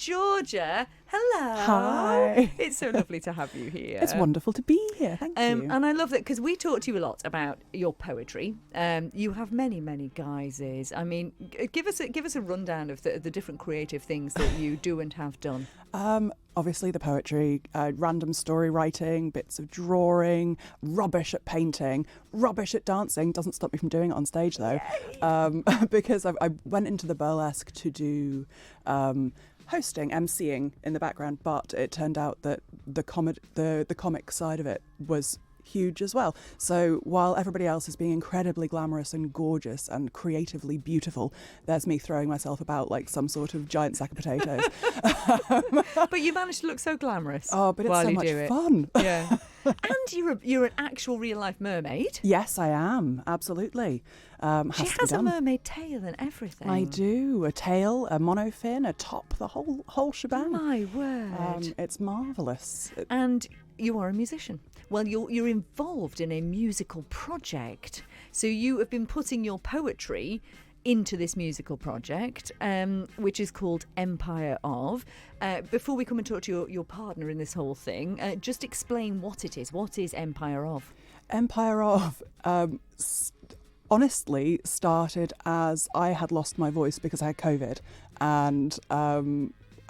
Georgia, hello. Hi. It's so lovely to have you here. It's wonderful to be here. Thank you. And I love that because we talk to you a lot about your poetry. You have many, many guises. I mean, give us a rundown of the different creative things that you do and have done. Obviously the poetry, random story writing, bits of drawing, rubbish at painting, rubbish at dancing. Doesn't stop me from doing it on stage though, because I went into the burlesque to do hosting, emceeing in the background, but it turned out that the comic side of it was huge as well. So while everybody else is being incredibly glamorous and gorgeous and creatively beautiful, there's me throwing myself about like some sort of giant sack of potatoes. But you managed to look so glamorous. Oh, but it's so much fun. Yeah. And you're an actual real life mermaid. Yes, I am. Absolutely. She has a mermaid tail and everything. I do. A tail, a monofin, a top, the whole shebang. My word. It's marvellous. And you are a musician. Well, you're involved in a musical project. So you have been putting your poetry into this musical project, which is called Empire of. Before we come and talk to your partner in this whole thing, just explain what it is. What is Empire of? Empire of honestly started as I had lost my voice because I had COVID, and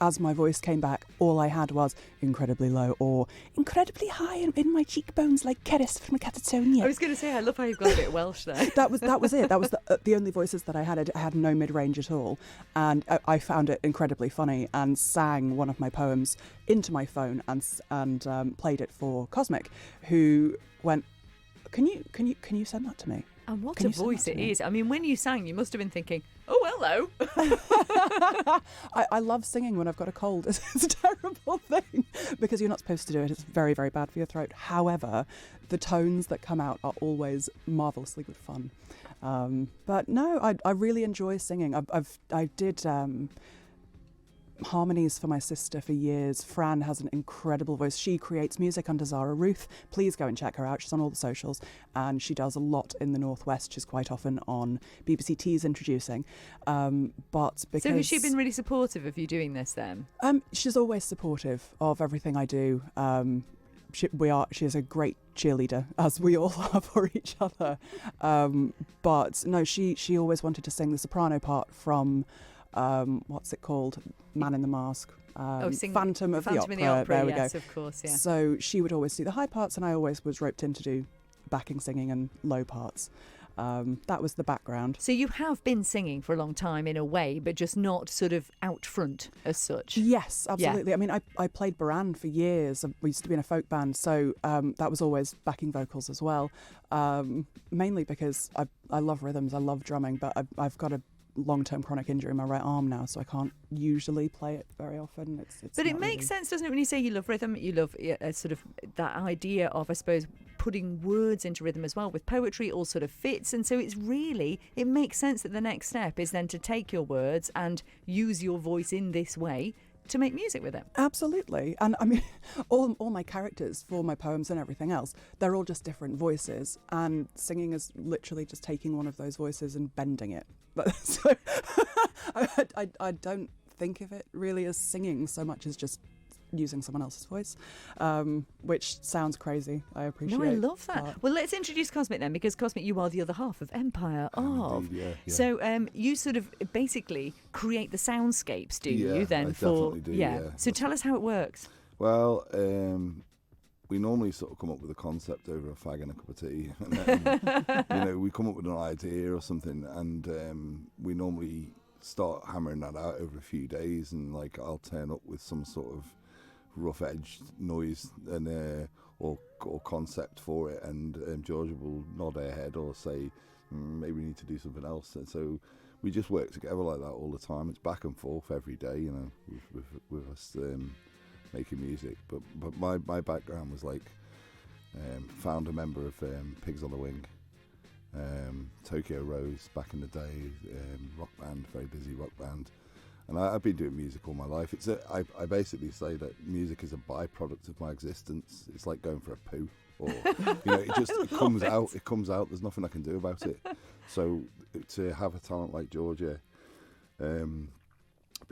as my voice came back, all I had was incredibly low or incredibly high in my cheekbones, like Cerys from Catatonia. I was going to say, I love how you've got a bit of Welsh there. That was it. That was the only voices that I had. I had no mid-range at all. And I found it incredibly funny and sang one of my poems into my phone and played it for Cosmic, who went, can you send that to me? And what a voice it is. I mean, when you sang, you must have been thinking, oh, hello. I love singing when I've got a cold. It's a terrible thing because you're not supposed to do it. It's very, very bad for your throat. However, the tones that come out are always marvellously good fun. But no, I really enjoy singing. I did harmonies for my sister for years. Fran has an incredible voice. She creates music under Zara Ruth. Please go and check her out. She's on all the socials, and she does a lot in the Northwest. She's quite often on BBC Tea's Introducing. But because so has she been really supportive of you doing this then? She's always supportive of everything I do. She is a great cheerleader, as we all are for each other. But no, she always wanted to sing the soprano part from what's it called? Man in the Mask. Phantom of the Opera. There we yes, go. Of course, yeah. So she would always do the high parts, and I always was roped in to do backing singing and low parts. That was the background. So you have been singing for a long time in a way, but just not sort of out front as such. Yes, absolutely. Yeah. I mean, I played Baran for years. We used to be in a folk band, so that was always backing vocals as well. Mainly because I love rhythms, I love drumming, but I've got a long-term chronic injury in my right arm now, so I can't usually play it very often. But it makes sense, doesn't it, when you say you love rhythm, you love sort of that idea of, I suppose, putting words into rhythm as well. With poetry, it all sort of fits, and so it makes sense that the next step is then to take your words and use your voice in this way to make music with it. Absolutely. And I mean, all my characters for my poems and everything else, they're all just different voices, and singing is literally just taking one of those voices and bending it. But so I don't think of it really as singing so much as just using someone else's voice, which sounds crazy. I appreciate it. No, I love that. Well, let's introduce Cosmic then, because Cosmic, you are the other half of Empire of. Indeed, yeah. So you sort of basically create the soundscapes, do you? Then I definitely do. Yeah. So tell us how it works. Well, we normally sort of come up with a concept over a fag and a cup of tea. And then, we come up with an idea or something, and we normally start hammering that out over a few days. And like, I'll turn up with some sort of rough edged noise and or concept for it, and Georgia will nod her head or say, maybe we need to do something else. And so we just work together like that all the time. It's back and forth every day, with us making music. But my background was like founder member of Pigs on the Wing, Tokyo Rose back in the day, rock band, very busy rock band. And I've been doing music all my life. I basically say that music is a byproduct of my existence. It's like going for a poo, or it comes out. It comes out. There's nothing I can do about it. So to have a talent like Georgia,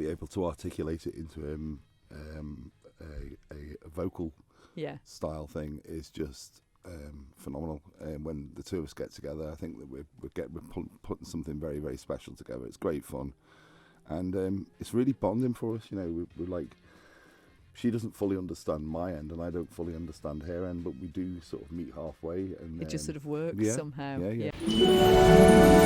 be able to articulate it into a vocal Yeah. style thing is just phenomenal. And when the two of us get together, I think that we're putting something very, very special together. It's great fun, and it's really bonding for us. You know, we're like, she doesn't fully understand my end, and I don't fully understand her end, but we do sort of meet halfway, and It just sort of works yeah, somehow. yeah.